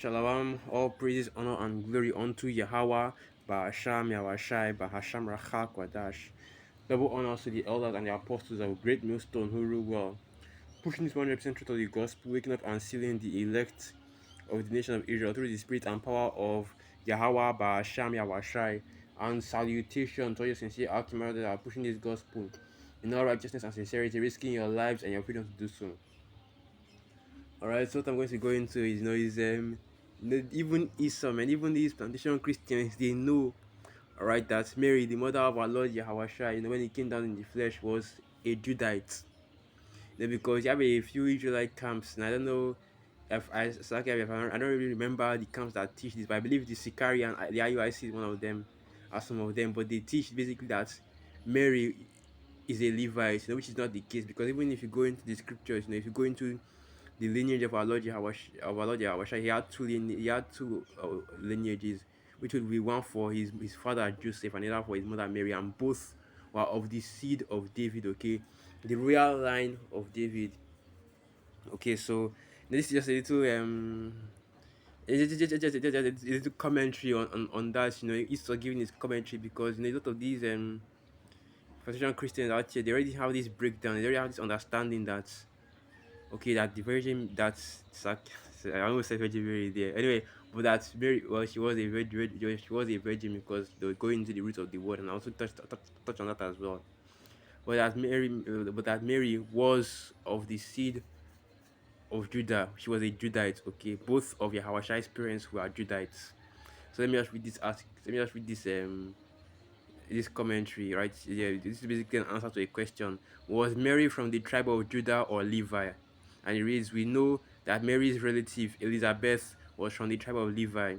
Shalom, all praises, honor, and glory unto Yahweh, Ba'asham Yahwashai, Bahasham Rachak Wadash. Double honors to the elders and the apostles of great millstone who rule well, pushing this 100% truth of the gospel, waking up and sealing the elect of the nation of Israel through the spirit and power of Yahweh, Ba'asham Yahwashai, and salutation to all your sincere alchemists that are pushing this gospel in all righteousness and sincerity, risking your lives and your freedom to do so. Alright, so what I'm going to go into is, even Esau and even these plantation Christians, they know, alright, that Mary, the mother of our Lord Yahushua, when he came down in the flesh, was a Judite. Because you have a few Israelite camps, and I don't know if I don't really remember the camps that teach this, but I believe the Sikari and the IUIC is one of them, or some of them, but they teach basically that Mary is a Levite, which is not the case, because even if you go into the scriptures, if you go into the lineage of our Lord Yahweh, he had two lineages, which would be one for his father Joseph and the other for his mother Mary, and both were of the seed of David. Okay, the royal line of David. Okay, so this is just a little a little commentary on that. He's giving his commentary because a lot of these Protestant Christians out here, they already have this breakdown. They already have this understanding that okay, that the virgin that's I almost said Virgin Mary there. Anyway, but that Mary, well, she was a virgin. She was a virgin because they were going into the root of the word, and I also touch on that as well. But that Mary was of the seed of Judah. She was a Judite. Okay, both of Yahushai's parents were Judites. So let me just read this article. Let me just read this commentary, right? Yeah, this is basically an answer to a question. Was Mary from the tribe of Judah or Levi? And it reads, we know that Mary's relative Elizabeth was from the tribe of Levi.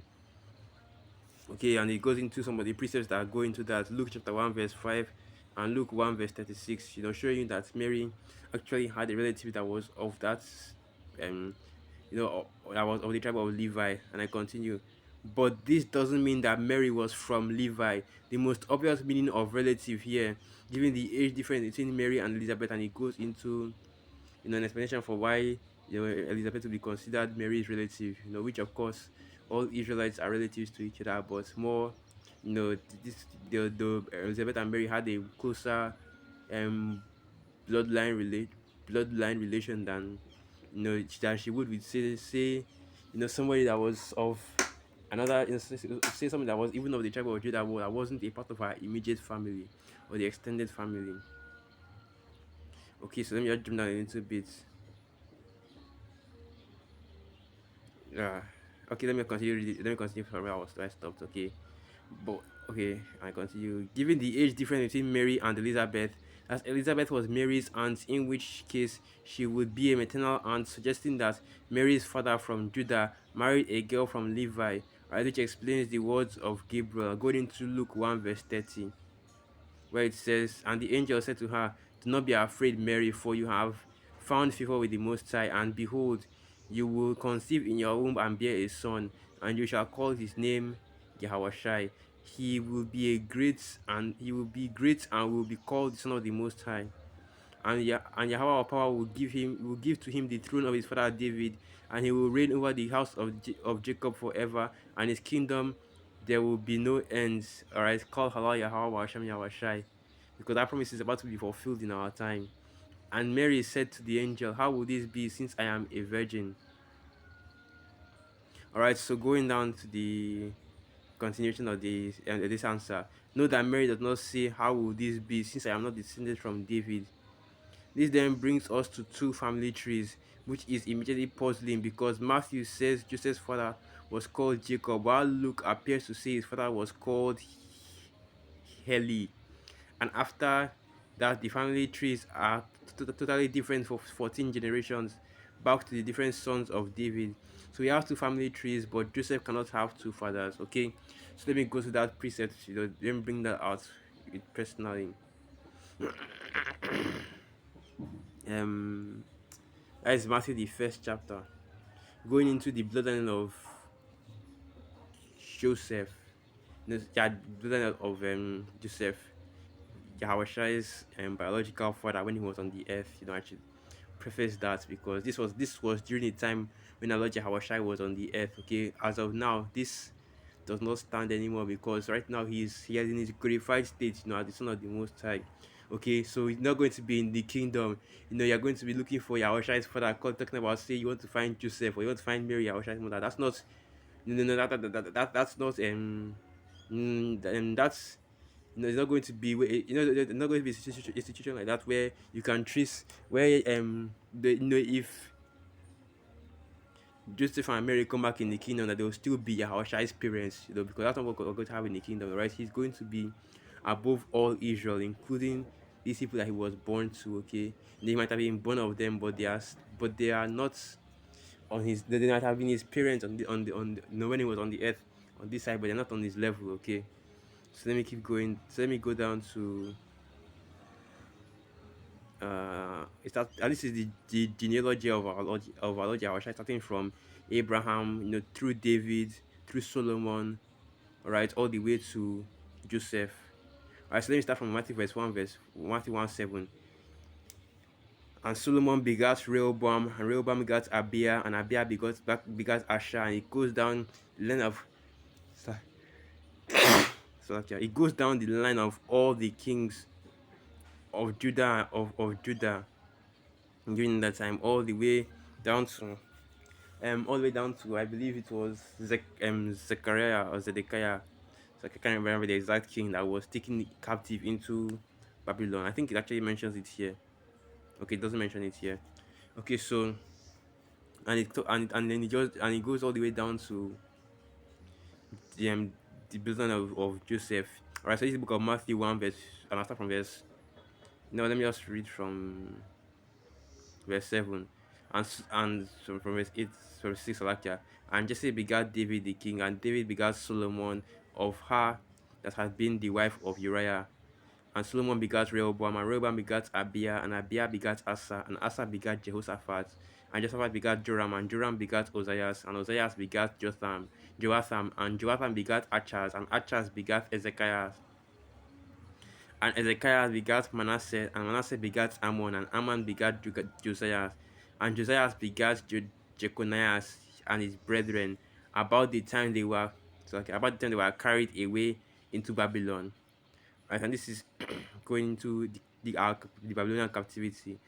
Okay, and it goes into some of the precepts that go into that. Luke chapter 1 verse 5 and Luke 1 verse 36, showing you that Mary actually had a relative that was of that that was of the tribe of Levi. And I continue. But this doesn't mean that Mary was from Levi. The most obvious meaning of relative here, given the age difference between Mary and Elizabeth, and it goes into an explanation for why Elizabeth will be considered Mary's relative. Which of course all Israelites are relatives to each other, but more, this the Elizabeth and Mary had a closer um bloodline relation than that she would with say somebody that was of another say something that was even of the tribe of Judah, that wasn't a part of her immediate family or the extended family. Okay, so let me just jump down a little bit. Okay, let me continue from where I stopped. Okay, but okay, I continue. Given the age difference between Mary and Elizabeth, as Elizabeth was Mary's aunt, in which case she would be a maternal aunt, suggesting that Mary's father from Judah married a girl from Levi, right, which explains the words of Gabriel going into Luke 1 verse 30, where it says, and the angel said to her, do not be afraid, Mary, for you have found favor with the Most High, and behold, you will conceive in your womb and bear a son, and you shall call his name Yahushai. He will be great and will be called the Son of the Most High. And Yahweh our power will give to him the throne of his father David, and he will reign over the house of Jacob forever, and his kingdom there will be no ends. Alright, call Halal Yahweh Hashem Yahushai, because that promise is about to be fulfilled in our time. And Mary said to the angel, how will this be, since I am a virgin? Alright, so going down to the continuation of this answer. Note that Mary does not say, how will this be, since I am not descended from David. This then brings us to two family trees, which is immediately puzzling, because Matthew says Joseph's father was called Jacob, while Luke appears to say his father was called Heli. And after that, the family trees are totally different for 14 generations back to the different sons of David. So we have two family trees, but Joseph cannot have two fathers. Okay, so let me go to that precept. Let me bring that out personally. That is Matthew the first chapter, going into the bloodline of Joseph, bloodline of Joseph, Yahushai's biological father when he was on the earth. I should preface that because this was during the time when our Lord Yahushua was on the earth. Okay, as of now, this does not stand anymore because right now he is in his glorified state, as the Son of the Most High. Okay, so he's not going to be in the kingdom. You're going to be looking for Yahushua's father. Talking about, say, you want to find Joseph or you want to find Mary, Yahushua's mother. That's not, no, that's not that's it's not going to be there's not going to be a situation like that where you can trace where if Joseph and Mary come back in the kingdom, that they will still be Yahushua's parents, because that's not what we're going to have in the kingdom, right? He's going to be above all Israel, including these people that he was born to. Okay, they might have been born of them, but they are not on his. They might have been his parents when he was on the earth on this side, but they're not on his level. Okay, so let me keep going. So let me go down to this is the genealogy of our Lord Yahushua, starting from Abraham, through David, through Solomon, all right, all the way to Joseph. All right, so let me start from Matthew 1:7. And Solomon begat Rehoboam, and Rehoboam begat Abia, and Abia begat Asher, and it goes down the line of so actually, it goes down the line of all the kings of Judah during that time, all the way down to, I believe it was Zechariah or Zedekiah. So I can't remember the exact king that was taken captive into Babylon. I think it actually mentions it here. Okay, it doesn't mention it here. Okay, so and then it goes all the way down to the building of Joseph. Alright, so this is the book of Matthew 1 verse, and I'll start from verse. No, let me just read from verse 7, and so from verse 8, verse 6, I like that. And Jesse begat David the king, and David begat Solomon of her that had been the wife of Uriah. And Solomon begat Rehoboam, and Rehoboam begat Abia, and Abia begat Asa, and Asa begat Jehoshaphat, and Jehoshaphat begat Joram, and Joram begat Ozias, and Ozias begat Joatham, and Joatham begat Achaz, and Achaz begat Ezekiah, and Ezekiah begat Manasseh, and Manasseh begat Ammon, and Ammon begat Josiah, and Josiah begat Jeconias and his brethren about the time they were carried away into Babylon. Right, and this is going into the Babylonian captivity.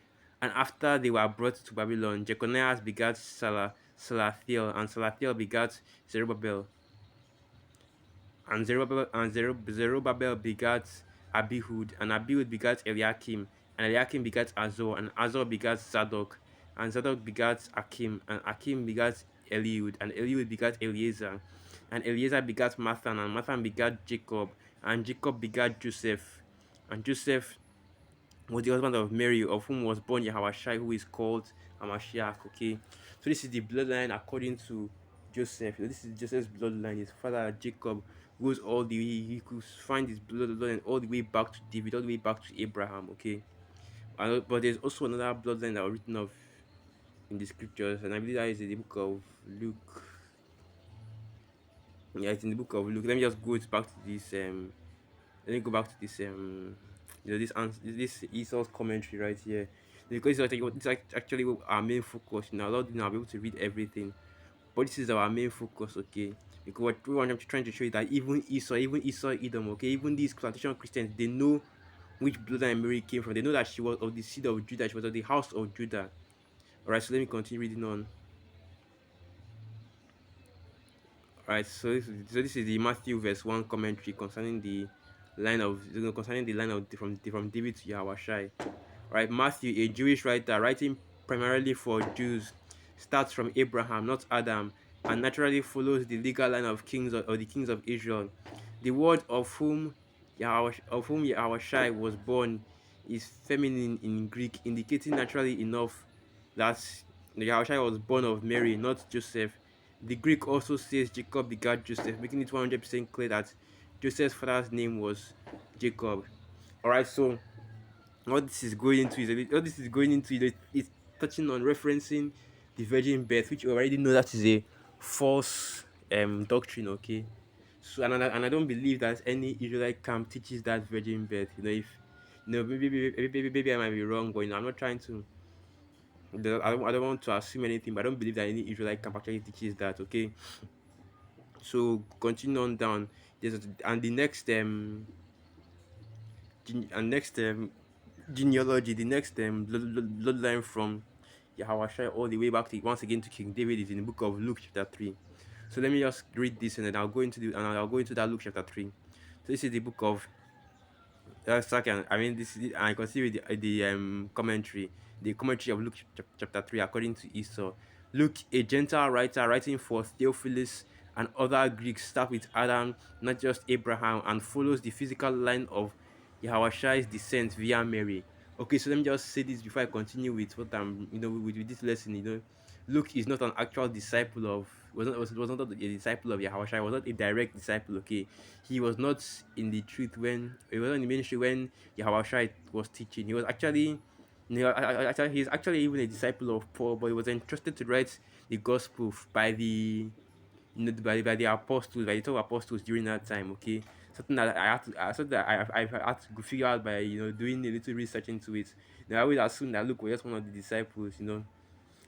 And after they were brought to Babylon, Jeconias begat Salathiel, and Salathiel begat Zerubbabel, and Zerubbabel begat Abihud, and Abihud begat Eliakim, and Eliakim begat Azor, and Azor begat Zadok, and Zadok begat Akim, and Akim begat Eliud, and Eliud begat Eliezer, and Eliezer begat Mathan, and Mathan begat Jacob, and Jacob begat Joseph, and Joseph was the husband of Mary, of whom was born Yahushua, who is called Hamashiach. Okay, so this is the bloodline according to Joseph. This is Joseph's bloodline. His father Jacob goes all the way. He could find his bloodline all the way back to David, all the way back to Abraham. Okay, but there's also another bloodline that was written of in the scriptures, and I believe that is in the book of Luke. Yeah, it's in the book of Luke. Let me just go back to this. Let me go back to this. This Esau's commentary right here, because actually our main focus. Now, Lord, I'll be able to read everything, but this is our main focus, okay? Because what we want, I'm trying to show you that even Esau, Edom, okay, even these plantation Christians, they know which bloodline Mary came from. They know that she was of the seed of Judah. She was of the house of Judah. All right, so let me continue reading on. Right, so this is the Matthew verse 1 commentary concerning the line of from David to Yahushai. Right, Matthew, a Jewish writer writing primarily for Jews, starts from Abraham, not Adam, and naturally follows the legal line of kings of the kings of Israel. The word of whom Yahushai was born is feminine in Greek, indicating naturally enough that Yahushua was born of Mary, not Joseph. The Greek also says Jacob begat Joseph, making it 100% clear that Joseph's father's name was Jacob. Alright, so what this is going into is touching on referencing the virgin birth, which you already know that is a false doctrine, okay? So and I don't believe that any Israelite camp teaches that virgin birth. If maybe I might be wrong, but I'm not trying to I don't want to assume anything, but I don't believe that any Israelite camp actually teaches that. Okay, so continue on down. And the next next genealogy, the next bloodline from Yahushua all the way back to once again to King David is in the book of Luke chapter 3. So let me just read this and then I'll go into that Luke chapter 3. So this is the book of second. I mean this is, I consider the commentary of Luke chapter 3 according to Esau. Luke, a Gentile writer writing for Theophilus and other Greeks, start with Adam, not just Abraham, and follows the physical line of Yahushua's descent via Mary. Okay, so let me just say this before I continue with what I'm, with this lesson. Luke is not an actual disciple of, was not a disciple of Yahushua. He was not a direct disciple. Okay, he was not in the truth when he was not in the ministry when Yahushua was teaching. He was actually, he's actually even a disciple of Paul, but he was entrusted to write the gospel by by the apostles, by the 12 apostles during that time. Okay, something that I've had to figure out by doing a little research into it. Now I always assume that Luke was just one of the disciples.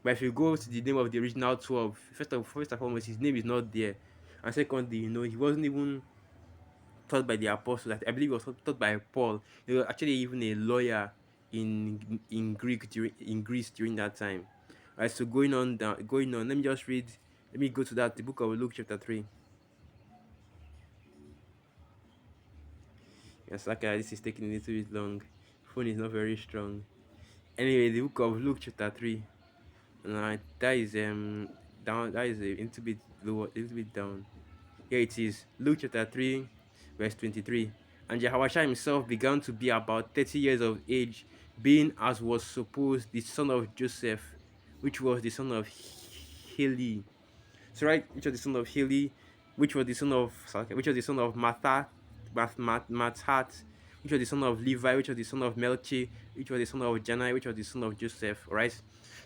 But if you go to the name of the original 12, first and foremost, his name is not there, and secondly, he wasn't even taught by the apostles. I believe he was taught by Paul. He was actually even a lawyer in Greece during that time. Right. So going on. Let me just read. Let me go to that the book of Luke chapter 3. Yes, okay, this is taking a little bit long. Phone is not very strong. Anyway, the book of Luke chapter 3. That is down. That is a little bit lower, a little bit down. Here it is, Luke chapter 3, verse 23. And Jehoshua himself began to be about 30 years of age, being, as was supposed, the son of Joseph, which was the son of Heli. So right, which was the son of Heli, which was the son of Mathat, which was the son of Levi, which was the son of Melchi, which was the son of Janai, which was the son of Joseph. Right.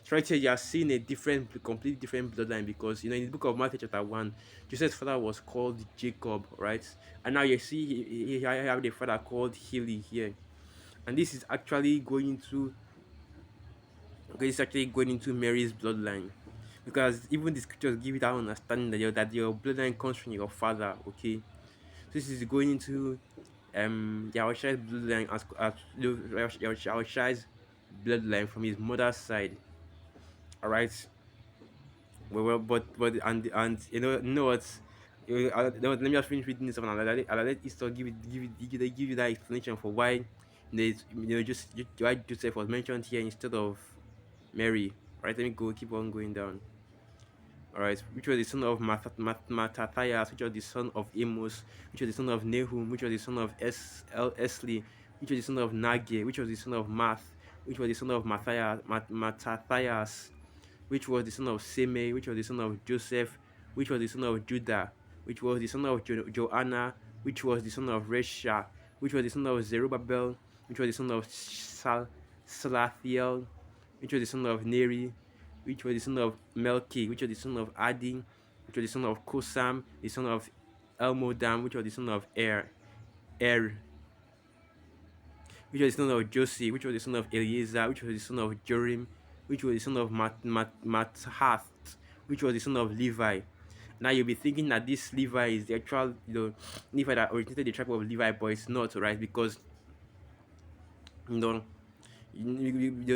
So right here you are seeing a completely different bloodline, because in the book of Matthew chapter 1, Joseph's father was called Jacob, right? And now you see he have the father called Heli here. And this is actually going to Mary's bloodline, because even the scriptures give you that understanding that your bloodline comes from your father. Okay, so this is going into Yahushua's bloodline as Yahushua's bloodline from his mother's side. All right. But and what? Let me just finish reading this one, and I'll let Easter give you that explanation for why why Joseph was mentioned here instead of Mary. Right, let me keep on going down. Alright, which was the son of Mattathias, which was the son of Amos, which was the son of Nahum, which was the son of Esli, which was the son of Nage, which was the son of Math, which was the son of Mattathias, which was the son of Semei, which was the son of Joseph, which was the son of Judah, which was the son of Joanna, which was the son of Resha, which was the son of Zerubbabel, which was the son of Salathiel, which was the son of Neri, which was the son of Melchi, which was the son of Adi, which was the son of Kosam, the son of Elmodam, which was the son of which was the son of Josie, which was the son of Eliezer, which was the son of Jorim, which was the son of Mathath, which was the son of Levi. Now you'll be thinking that this Levi is the actual, Levi that originated the tribe of Levi, but it's not, right? Because, you know,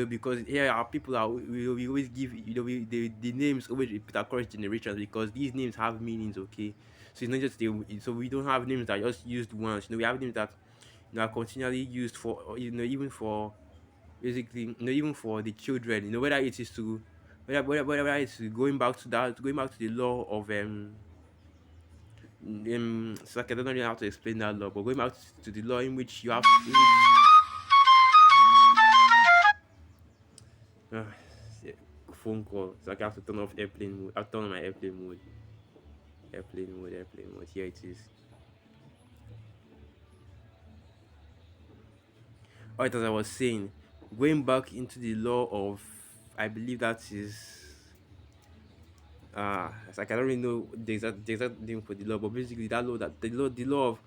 because here our people are we always give the names always repeat across generations, because these names have meanings. Okay, so it's not just so we don't have names that are just used once. We have names that are continually used for, even for basically, even for the children, whether it is to whether it's going back to the law of so like, I don't know how to explain that law, but going back to the law in which you have uh, phone call. So like I have to turn off airplane mode. I'll turn on my airplane mode. Airplane mode. Here it is. Alright, as I was saying, going back into the law of, I believe that is, it's like I don't really know the exact name for the law, but basically that law, that the law of,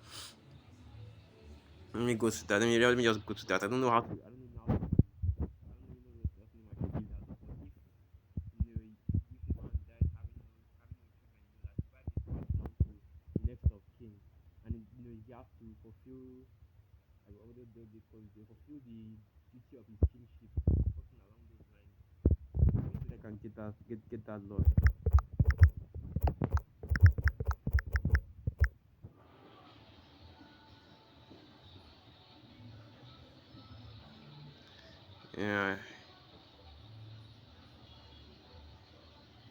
let me go to that. Let me just go to that. I don't know how to. I don't even know how to. he has to fulfill, like, what they call it, they fulfill the duty of his kingship, something along those lines. So I can get that law. Yeah,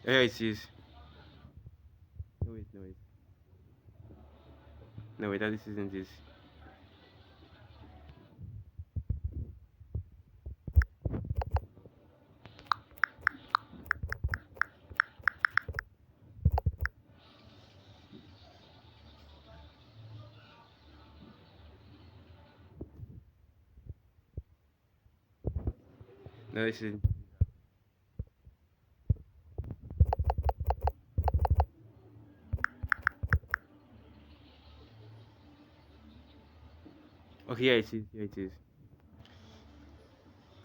yeah, it is. No wait, no wait, no wait. That this isn't this. No, this isn't. Okay, yeah, it is. Yeah, it is.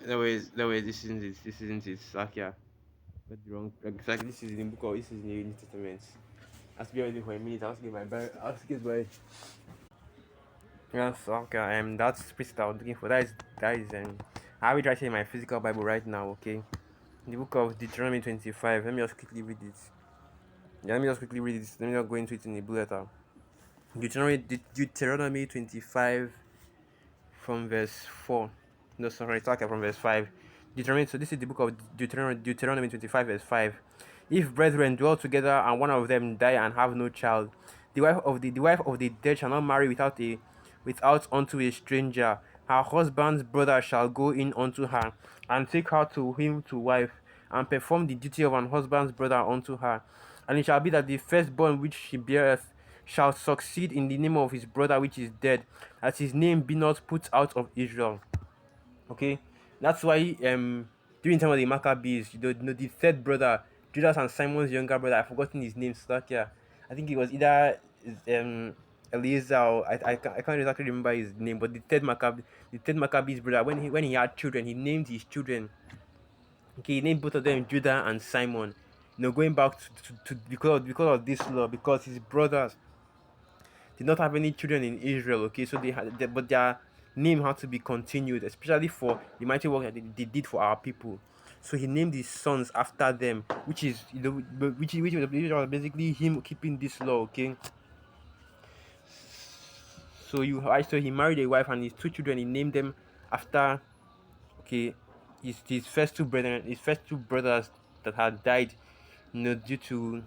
No wait, no wait. This isn't it. This isn't it. Sakya. Got the wrong. Exactly. This is in the book of. This is in the New Testament. I have to be ready for a minute. I have to get my Bible. I have to get my. Yes, okay. That's precept I was looking for. That is. I have it right here in my physical Bible right now. Okay, the book of Deuteronomy 25. Let me just quickly read it. Yeah, let me just quickly read it. Let me not go into it in the bullet. Deuteronomy 25 from verse 4. No, sorry, it's okay from verse 5. Deuteronomy, so this is the book of Deuteronomy 25, verse 5. If brethren dwell together and one of them die and have no child, the wife of the dead shall not marry without unto a stranger. Her husband's brother shall go in unto her, and take her to him to wife, and perform the duty of an husband's brother unto her. And it shall be that the firstborn which she beareth shall succeed in the name of his brother which is dead, that his name be not put out of Israel. Okay, that's why during time of the Maccabees, the third brother, Judas and Simon's younger brother, I've forgotten his name, Slakia. I think it was either Eliezer or I can't exactly remember his name, but the third Maccabees brother, when he had children, he named his children. Okay, he named both of them Judah and Simon. Going back to because of this law, because his brothers did not have any children in Israel. Okay, so but their name had to be continued, especially for the mighty work that they did for our people. So he named his sons after them, which is which was basically him keeping this law. Okay, so he married a wife and his two children. He named them after, okay, his first two brothers that had died, due to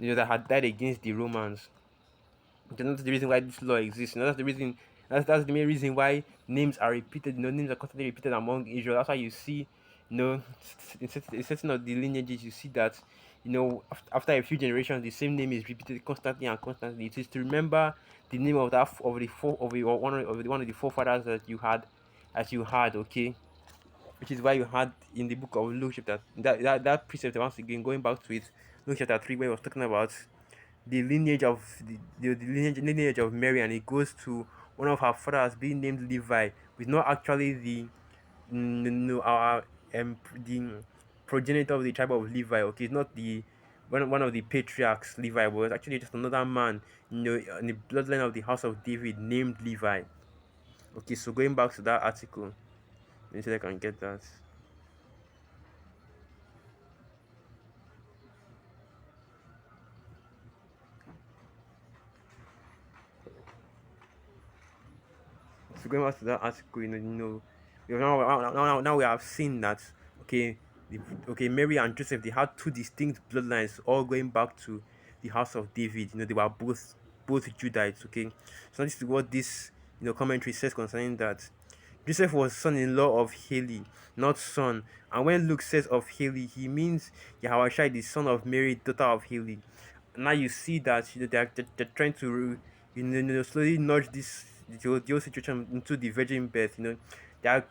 that had died against the Romans. That's the reason why this law exists. That's the reason. That's the main reason why names are repeated. Names are constantly repeated among Israel. That's why you see, in certain of the lineages, you see that, after a few generations, the same name is repeated constantly and constantly. It is to remember the name of the four of the or one of the forefathers that you had. Okay, which is why you had in the book of Luke chapter that precept, once again going back to it, Luke chapter 3, where he was talking about the lineage of the lineage of Mary, and it goes to one of her fathers being named Levi, with not actually our the progenitor of the tribe of Levi. Okay, it's not the one of the patriarchs Levi, but it's actually just another man, in the bloodline of the house of David named Levi. Okay, so going back to that article, let me see if I can get that. So going back to that article, now we have seen that, okay, okay, Mary and Joseph, they had two distinct bloodlines, all going back to the house of David. They were both Judites. Okay, so this is what this commentary says concerning that. Joseph was son-in-law of Haley, not son. And when Luke says of Haley, he means Yahushua, the son of Mary, daughter of Haley. Now you see that they're trying to slowly nudge the whole situation into the virgin birth. They are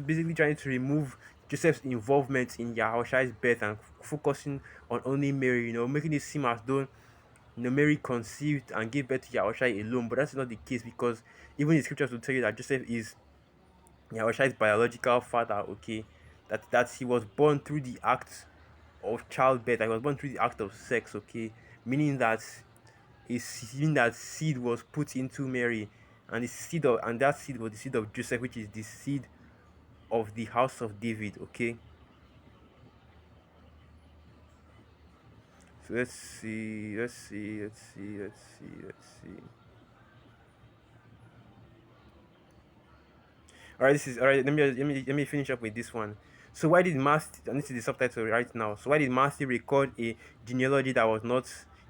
basically trying to remove Joseph's involvement in Yahushua's birth and focusing on only Mary. Making it seem as though Mary conceived and gave birth to Yahushua alone, but that's not the case, because even the scriptures will tell you that Joseph is Yahushua's biological father. Okay, that he was born through the act of childbirth. That he was born through the act of sex. Okay, meaning that is seeing that seed was put into Mary, and that seed was the seed of Joseph, which is the seed of the house of David. Okay, so let's see. All right, this is all right. Let me finish up with this one. So why did Matthew? And this is the subtitle right now. So why did Matthew record a genealogy that was not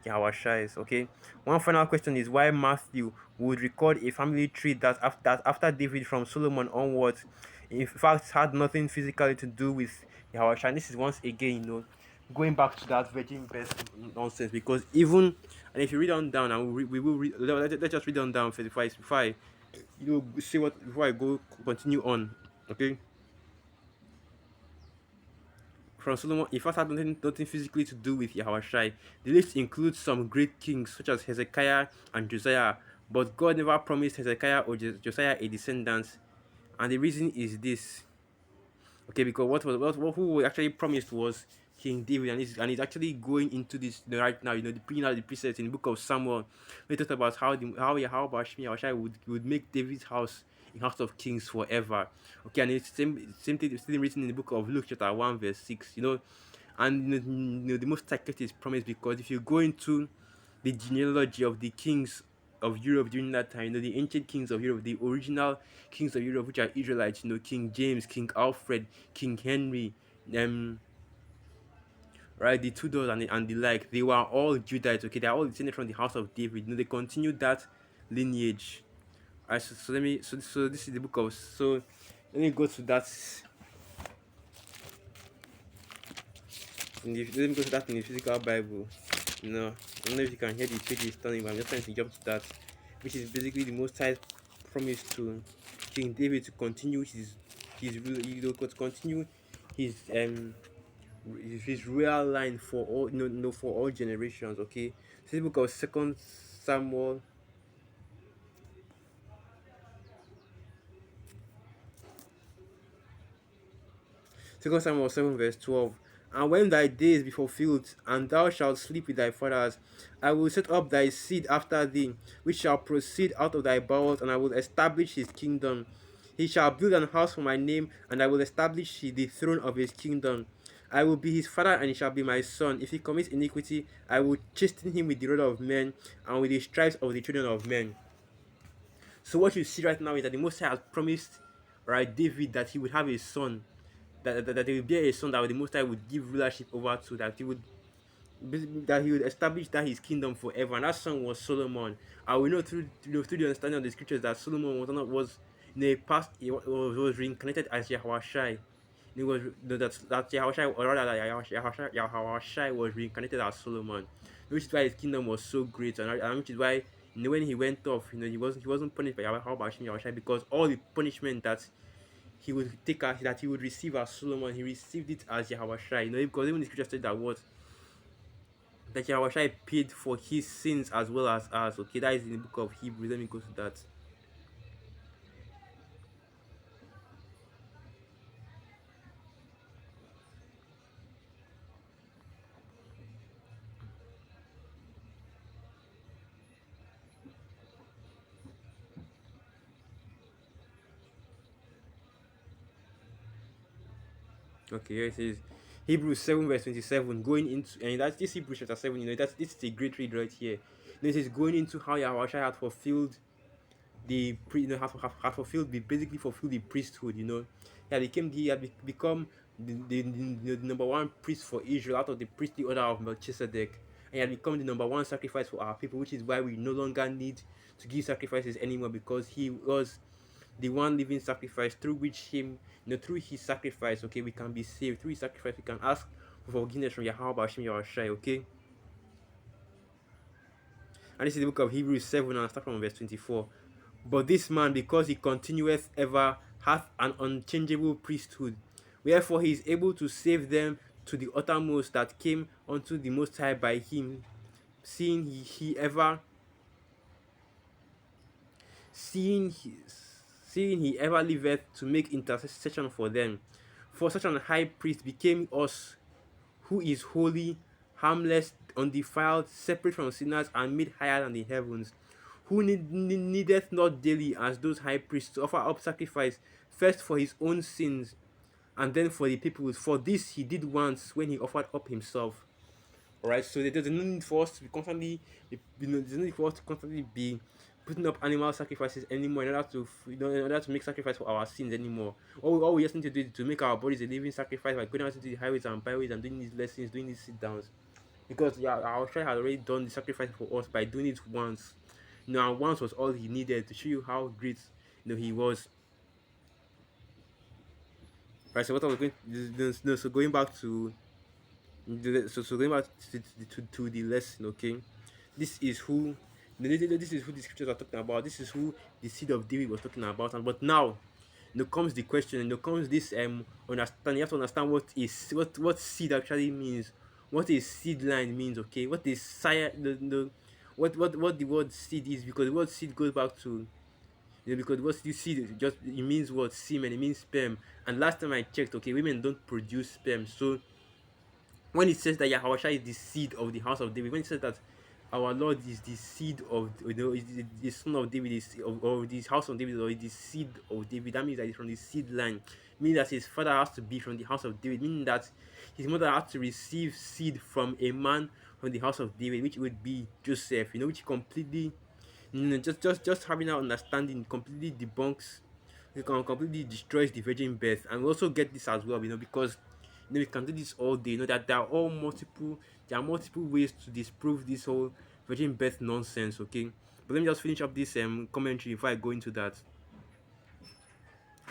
Yahushai's? Okay. One final question is why Matthew would record a family tree that after David from Solomon onwards, in fact, had nothing physically to do with Yahushua. And this is once again, going back to that virgin birth nonsense, because even, and if you read on down, and we will read, let's just read on down 35 before I see what before I go continue on. Okay, from Solomon, it first had nothing physically to do with Yahushai. The list includes some great kings such as Hezekiah and Josiah, but God never promised Hezekiah or Josiah a descendant, and the reason is this. Okay, because what who we actually promised was King David, and he's actually going into this, right now. The bringing out the precepts in the book of Samuel. We talked about how about Shimei would make David's house a house of kings forever. Okay, and it's same thing still written in the book of Luke chapter 1 verse 6. And the most sacred is promised, because if you go into the genealogy of the kings of Europe during that time, the ancient kings of Europe, the original kings of Europe, which are Israelites, King James, King Alfred, King Henry, right, the Tudors and the like, they were all Judites. Okay, they are all descended from the house of David. They continued that lineage. Alright, so let me so this is the book of so let me go to that let me go to that in the physical Bible. I don't know if you can hear the pages turning, but I'm just trying to jump to that, which is basically the Most High promise to King David to continue his to continue his his royal line for all for all generations. Okay, so the book of Samuel Second Samuel 7 verse 12. And when thy days be fulfilled, and thou shalt sleep with thy fathers, I will set up thy seed after thee, which shall proceed out of thy bowels, and I will establish his kingdom. He shall build an house for my name, and I will establish the throne of his kingdom. I will be his father, and he shall be my son. If he commits iniquity, I will chasten him with the rod of men, and with the stripes of the children of men. So what you see right now is that the Most High has promised, right, David, that he would have a son, that he would bear a son that the Most High would give rulership over to, that he would establish that his kingdom forever, and that son was Solomon. And we know through the understanding of the scriptures that Solomon was in a past was reincarnated as Yahushai. It was that Yahushai, or rather that Yahushai was reincarnated as Solomon, which is why his kingdom was so great, and which is why when he went off, he wasn't punished by Yahushai, because all the punishment that he would that he would receive as Solomon, he received it as Yahushai. Because even the scripture said that Yahushai paid for his sins as well as ours. Okay, that is in the book of Hebrews. Let me go to that. Okay, here it says Hebrews 7 verse 27, going into, and that's this Hebrews chapter 7, this is a great read right here. This is going into how Yahushua had fulfilled basically fulfilled the priesthood. He had become the number one priest for Israel out of the priestly order of Melchizedek, and he had become the number one sacrifice for our people, which is why we no longer need to give sacrifices anymore, because he was the one living sacrifice through which through his sacrifice, okay, we can be saved. Through his sacrifice, we can ask for forgiveness from Yahweh Bashim Yahushai, okay. And this is the book of Hebrews 7, and I'll start from verse 24. But this man, because he continueth ever, hath an unchangeable priesthood, wherefore he is able to save them to the uttermost that came unto the Most High by him, seeing seeing he, seeing he ever liveth to make intercession for them. For such an high priest became us, who is holy, harmless, undefiled, separate from sinners, and made higher than the heavens, who needeth not daily as those high priests to offer up sacrifice, first for his own sins, and then for the people's. For this he did once when he offered up himself. Alright, so there's no need for us to be constantly, there's no need for us to constantly be putting up animal sacrifices anymore in order to, in order to make sacrifice for our sins anymore. All we just need to do is to make our bodies a living sacrifice by going out into the highways and byways and doing these lessons, doing these sit downs. Because yeah, our Shai had already done the sacrifice for us by doing it once. And once was all he needed to show you how great he was. Right, so what I was going no, so going back to so going back to the lesson, okay? This is who this is who the scriptures are talking about. This is who the seed of David was talking about. And but now, comes the question, comes this understand. You have to understand what seed actually means, what a seed line means, okay? What is sire the what the word seed is, because the word seed goes back to, because what you see just it means what semen, it means sperm. And last time I checked, okay, women don't produce sperm. So when it says that Yahweh is the seed of the house of David, when it says that our Lord is the seed of, is the son of David, is of this house of David, or is the seed of David, that means that he's from the seed line, meaning that his father has to be from the house of David, meaning that his mother had to receive seed from a man from the house of David, which would be Joseph, which completely, just having that understanding completely debunks, it completely destroys the virgin birth. And we also get this as well, because we can do this all day. That there are multiple ways to disprove this whole virgin birth nonsense. Okay, but let me just finish up this commentary before I go into that.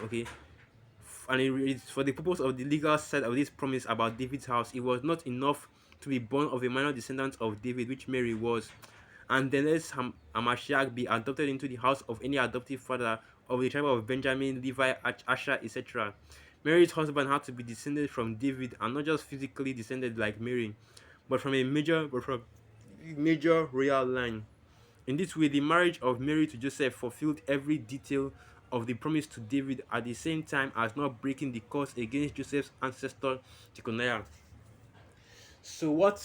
Okay, and it's for the purpose of the legal side of this promise about David's house. It was not enough to be born of a minor descendant of David, which Mary was, and then let Hamashiach be adopted into the house of any adoptive father of the tribe of Benjamin, Levi, Asher, etc. Mary's husband had to be descended from David, and not just physically descended like Mary, but from a major royal line. In this way, the marriage of Mary to Joseph fulfilled every detail of the promise to David, at the same time as not breaking the curse against Joseph's ancestor Jeconiah. So what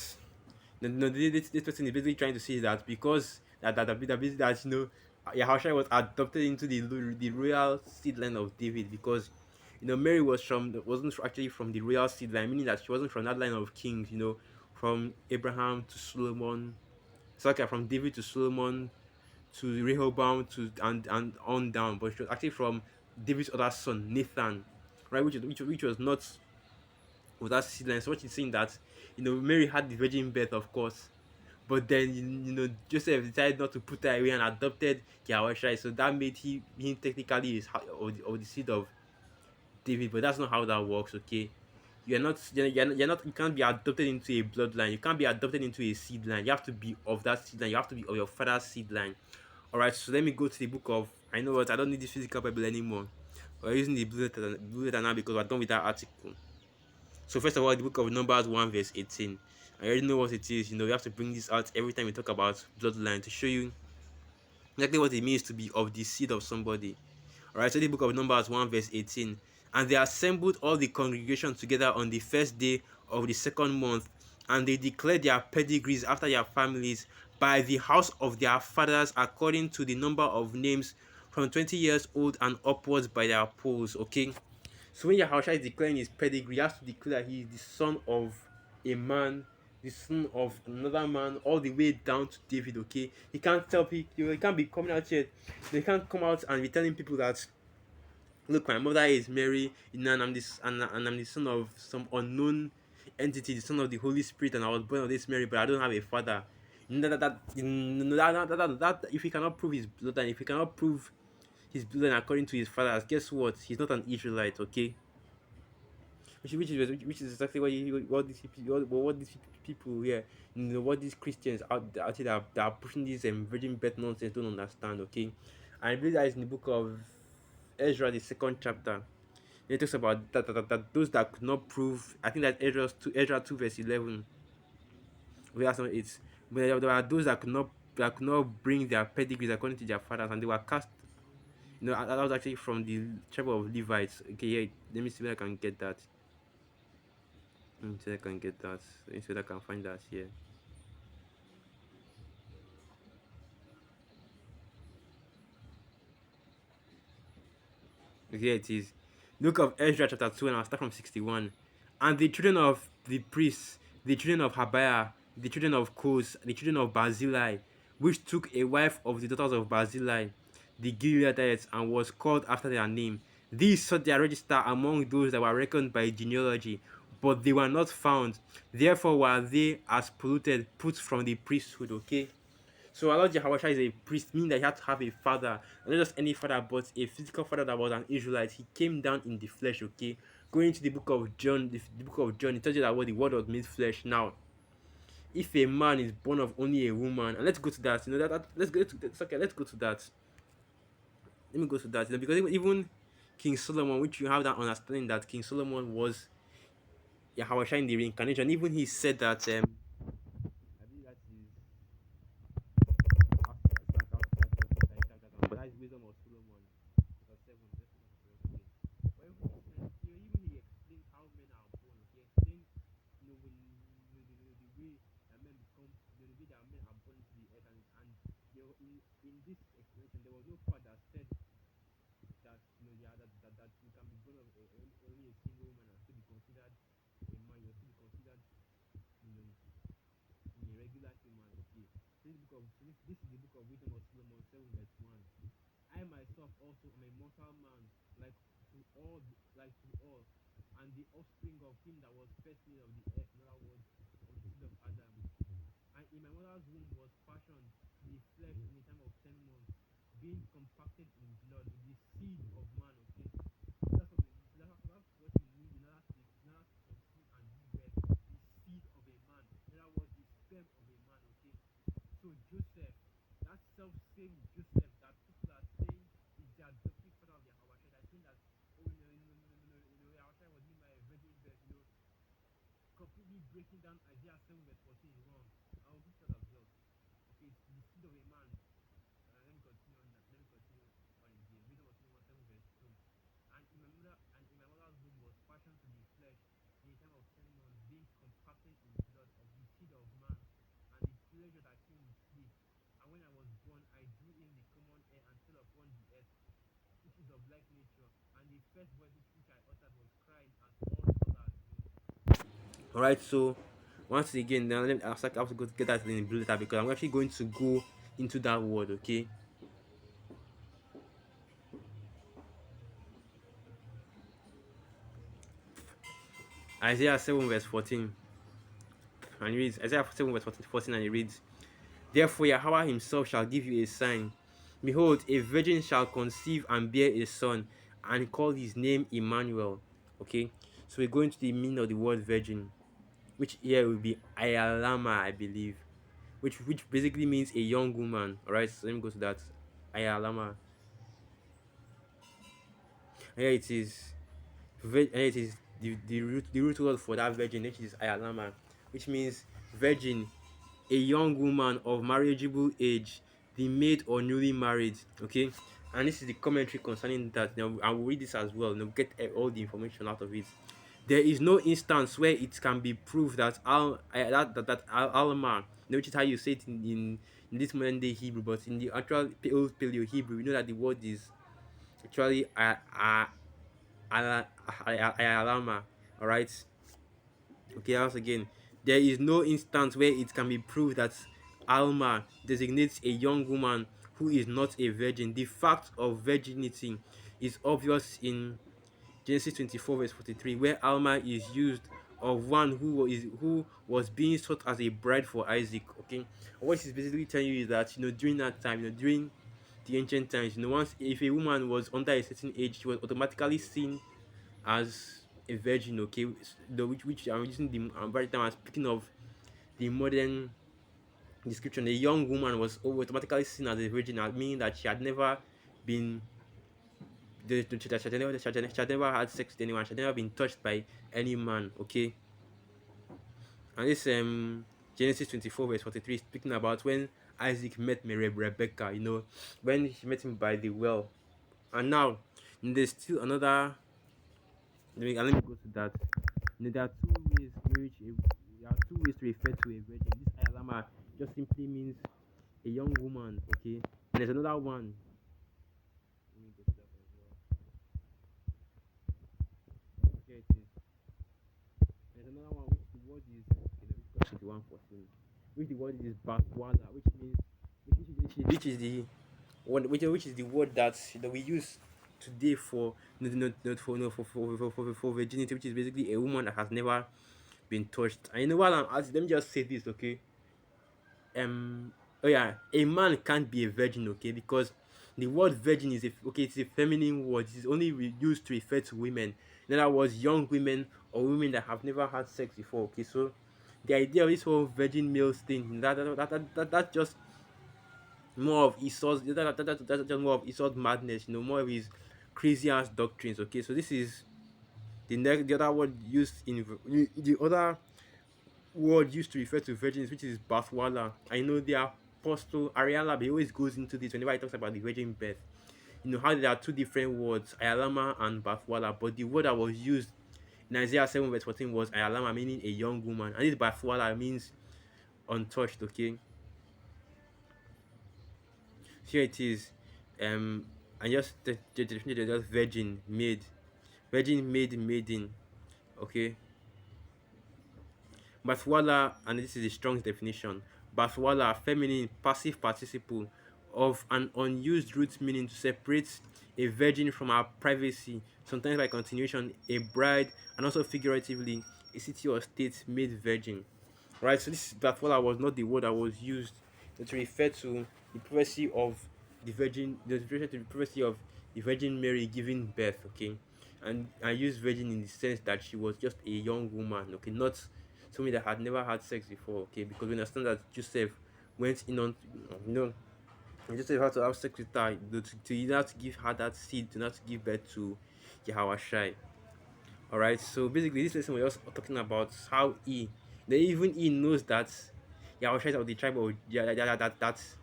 this person is basically trying to say that because Yahushua was adopted into the royal seed line of David, because Mary wasn't actually from the royal seed line, meaning that she wasn't from that line of kings, from Abraham to Solomon. So okay, from David to Solomon to Rehoboam to and on down, but she was actually from David's other son Nathan, right? Which was not with that seed line. So what she's saying that Mary had the virgin birth, of course, but then Joseph decided not to put her away and adopted Yahweh, so that made him technically of the seed of David. But that's not how that works. Okay, you can't be adopted into a bloodline. You can't be adopted into a seed line. You have to be of that seed line. You have to be of your father's seed line. All right, so let me go to the book of, I know what, I don't need this physical Bible anymore. We're using the blue letter now because we're done with that article. So first of all, the book of Numbers 1 verse 18. I already know what it is. We have to bring this out every time we talk about bloodline to show you exactly what it means to be of the seed of somebody. Alright, so the book of Numbers 1 verse 18. And they assembled all the congregation together on the first day of the second month, and they declared their pedigrees after their families by the house of their fathers according to the number of names, from 20 years old and upwards, by their polls. Okay, so when Yahushua is declaring his pedigree, he has to declare that he is the son of a man, the son of another man, all the way down to David. Okay, he can't tell people, he can't be coming out here, they can't come out and be telling people that, look, my mother is Mary, and I'm the son of some unknown entity, the son of the Holy Spirit, and I was born of this Mary, but I don't have a father. If he cannot prove his bloodline, if he cannot prove his bloodline according to his fathers, guess what? He's not an Israelite, okay? Which is exactly what these people here, what these Christians out here that are pushing this virgin birth nonsense don't understand, okay? And I believe that is in the book of Ezra, the second chapter. It talks about that those that could not prove. I think that Ezra 2 verse 11. Okay, that's not it. But there are those that could not bring their pedigrees according to their fathers, and they were cast. That was actually from the tribe of Levites. Okay, yeah. Let me see if I can get that. Let me see if I can get that. Let me see if I can find that here. Here it is. Look of Ezra chapter 2, and I'll start from 61. And the children of the priests, the children of Habiah, the children of Kos, the children of Barzillai, which took a wife of the daughters of Barzillai, the Gileadites, and was called after their name. These sought their register among those that were reckoned by genealogy, but they were not found. Therefore were they as polluted, put from the priesthood. Okay. So Allah Yahweh is a priest, meaning that he had to have a father, and not just any father, but a physical father that was an Israelite. He came down in the flesh, okay? Going to the book of John, the book of John, it tells you that what the word was made flesh. Now, if a man is born of only a woman, and let's go to that, let's go to it's okay, let's go to that. Let me go to that, because even King Solomon, which you have that understanding that King Solomon was Yahweh in the reincarnation, even he said that I believe that is but that is wisdom of Solomon. Chapter 7, let's look at the verse again. But even he explained how men are born. He explained, the way that men become, the way that men are born into the earth, and in this explanation, there was no part that said that that you can be born of only a single woman and still be considered a man. You'll still be considered, you know, a regular human. Okay. This is the book of wisdom of Solomon 7 verse 1. I myself also am a mortal man, like to all, and the offspring of him that was first made of the earth, in other words, of the seed of Adam. And in my mother's womb was fashioned the flesh in the time of 10 months, being compacted in blood with the seed of man. Okay, that's what you need in order to conceive and give birth. The seed of a man, in other words, the sperm of a man. Okay, so Joseph, that self-same Joseph that people are saying is the adoptive father of Yahweh, that saying that, oh Yahweh was given by a virgin birth, completely breaking down Isaiah 7 verse 14 is wrong. I'll give that as well. Okay, it's the seed of a man. Let me continue on that. Let me continue on again. Wisdom of Solomon 7 verse 2. And in my mother's womb was fashioned to the flesh in a time of 10 months, being compacted in blood of the seed of man, and the pleasure that came with sleep. And when I was born, I drew in the common air and fell upon the earth, which is of like nature. And the first voice which I uttered was crying, as all others do. All right, so once again, now let me, I have to go get that in the blue letter because I'm actually going to go into that word. Okay, Isaiah 7 verse 14, and it reads Isaiah 7 verse 14, and it reads, "Therefore Yahweh himself shall give you a sign. Behold, a virgin shall conceive and bear a son, and call his name Emmanuel." Okay, so we go into the meaning of the word virgin, which here will be Ayalama, I believe, which basically means a young woman. All right, so let me go to that. Ayalama. Here it is. Here it is. The root word for that virgin, which is Ayalama, which means virgin, a young woman of marriageable age, the maid or newly married. Okay, and this is the commentary concerning that. Now I will read this as well. Now get all the information out of it. There is no instance where it can be proved that Alma, which is how you say it in this modern day Hebrew, but in the actual old Paleo Hebrew, we know that the word is actually Alama. All right. Okay, once again, there is no instance where it can be proved that Alma designates a young woman who is not a virgin. The fact of virginity is obvious in Genesis 24 verse 43, where Alma is used of one who was being sought as a bride for Isaac. Okay, what she's basically telling you is that during that time, during the ancient times, once if a woman was under a certain age, she was automatically seen as a virgin. Okay, which I'm using the very time I'm speaking of the modern description. A young woman was automatically seen as a virgin, meaning that she had never been she had never had sex with anyone. She had never been touched by any man. Okay, and this Genesis 24 verse 43 is speaking about when Isaac met Rebecca. When he met him by the well. And now there's still another. Let me go to that. There are two ways in which there are two ways to refer to a virgin. This ayalama just simply means a young woman. Okay, and there's another one. Let me go to that as well. there's another one which the word is okay, the one for sin. Which the word is baswala, which means which is the one which is the word that we use today for not for no for virginity, which is basically a woman that has never been touched. And you know what I'm asking, let me just say this, okay? um oh yeah, a man can't be a virgin, okay, because the word virgin is it's a feminine word. It's only used to refer to women. In other words, young women or women that have never had sex before, okay. So the idea of this whole virgin males thing, that's just more of Esau's that's just more of Esau's madness, more of his crazy ass doctrines, okay. So this is the other word used in the other word used to refer to virgins, which is Bathwala. I know the apostle Ariala, he always goes into this whenever he talks about the virgin birth. You know how there are two different words, Ayalama and Bathwala, but the word that was used in Isaiah 7 verse 14 was Ayalama, meaning a young woman, and this Bathwala means untouched, okay. Here it is. And just the definition is just virgin maid, maiden, okay. Baswala, and this is the strong definition. Baswala, feminine passive participle of an unused root meaning to separate a virgin from her privacy, sometimes by continuation, a bride, and also figuratively, a city or state made virgin. Right, so this Baswala was not the word that was used to refer to the prophecy of the prophecy of the Virgin Mary giving birth, okay. And I use virgin in the sense that she was just a young woman, okay, not somebody that had never had sex before, okay, because we understand that Joseph went in on, you know, and Joseph had to have sex with her to either to give her that seed, to not give birth to Yahweh. All right, so basically, this lesson was just talking about how even he knows that Yahweh is of the tribe of that's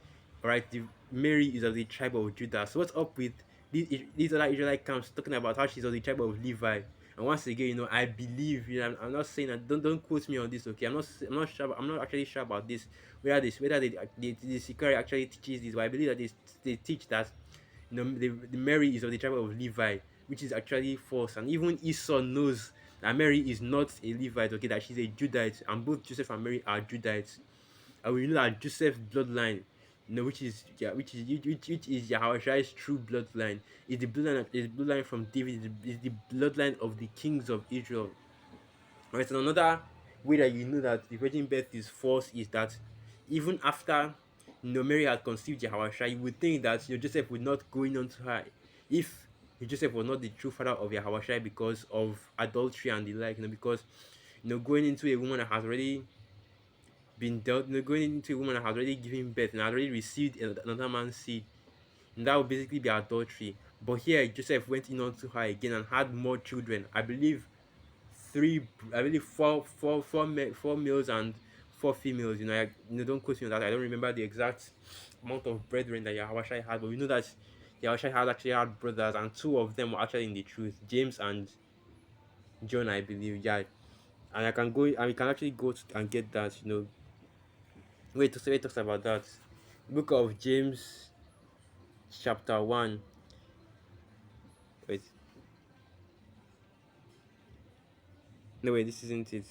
all right. The Mary is of the tribe of Judah. So what's up with these other Israelite camps talking about how she's of the tribe of Levi? And once again, I believe. I'm not saying that. Don't quote me on this, okay? I'm not sure. I'm not actually sure about this. Whether the Sikari actually teaches this, but I believe that they teach that the Mary is of the tribe of Levi, which is actually false. And even Esau knows that Mary is not a Levite, okay, that she's a Judite, and both Joseph and Mary are Judites. And we know that Joseph's bloodline, which is which is Yahweh's true bloodline, is the bloodline from David, is the bloodline of the kings of Israel. Right, and another way that you know that the virgin birth is false is that even after Mary had conceived Yahweh, you would think that Joseph would not go in onto her if Joseph was not the true father of Yahweh because of adultery and the like, because going into a woman that has already been dealt, going into a woman that has already given birth and has already received another man's seed, and that would basically be adultery. But here Joseph went in onto her again and had more children. I believe three, I believe four males and four females. Don't quote me on that. I don't remember the exact amount of brethren that Yahushua had, but we know that Yahushua had actually had brothers, and two of them were actually in the truth, James and John, I believe. Yeah, and I can go, and we can actually go and get that. Wait, talks about that. Book of James, chapter 1. Wait, no, wait, this isn't it.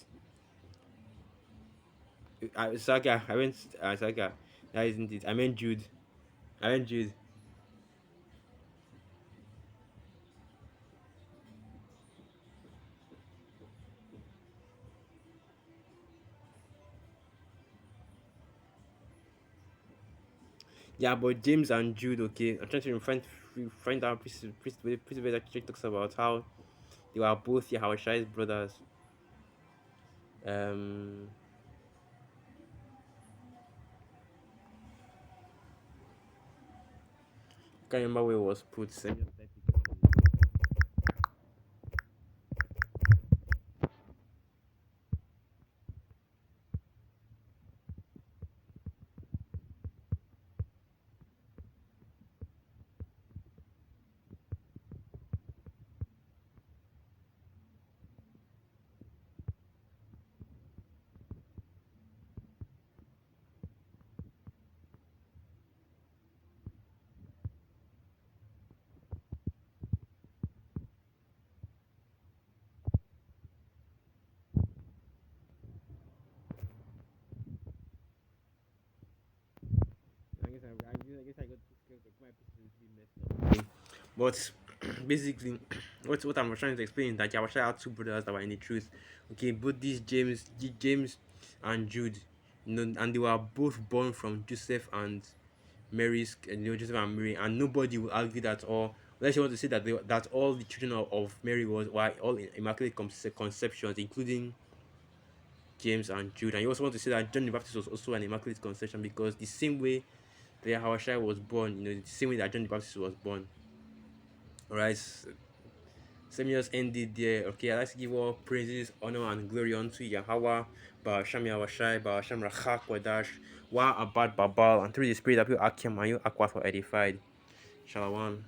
Saga, I went Saga. That isn't it. I meant Jude. I meant Jude. Yeah, but James and Jude, okay. I'm trying to find out pretty that actually talks about how they were both Yahweh's brothers. Um, I can't remember where it was put. So let me just type it down. Okay. But basically, what I'm trying to explain is that Yawasha had two brothers that were in the truth. Okay, both these James and Jude, and they were both born from Joseph and Joseph and Mary, and nobody will argue that, or unless you want to say that that all the children of Mary were all in immaculate conceptions, including James and Jude. And you also want to say that John the Baptist was also an immaculate conception, because the same way that Yahweh was born, the same way that John the Baptist was born. Alright, so let me just end it there. Okay, I'd like to give all praises, honor, and glory unto Yahweh, Ba'asham Yahweh, Ba'asham Rachak Wadash, Wa Abad Babal, and through the spirit of you Akim and you Aqua for edified. Shalom.